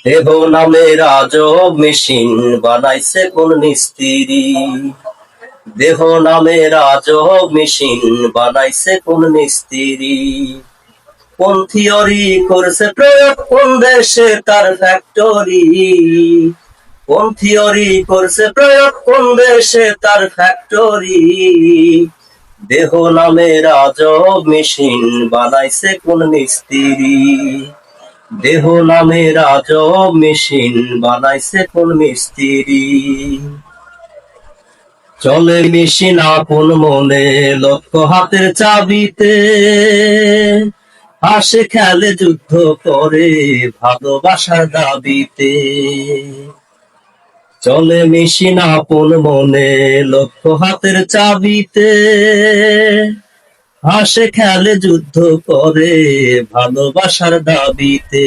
দেহ নামের আজব মেশিন বানাইছে কোন মিস্ত্রি। দেহ নামের আজব মেশিন বানাইছে কোন মিস্ত্রি। কোন থিওরি করছে প্রয়োগ, কোন দেশে তার ফ্যাক্টরি। কোন থিওরি করছে প্রয়োগ, কোন দেশে তার ফ্যাক্টরি। দেহ নামের আজব মেশিন বানাইছে কোন মিস্ত্রি। দেহ নামের আজব মেশিন বানাইছে কোন মিস্ত্রি। চলে মেশিন আপন মনে, লক্ষ্য হাতের চাবিতে। হাসে খেলে যুদ্ধ করে ভালোবাসার দাবিতে। চলে মেশিন আপন মনে, লক্ষ্য হাতের চাবিতে। হাসে খেলে যুদ্ধ করে ভালোবাসার দাবিতে।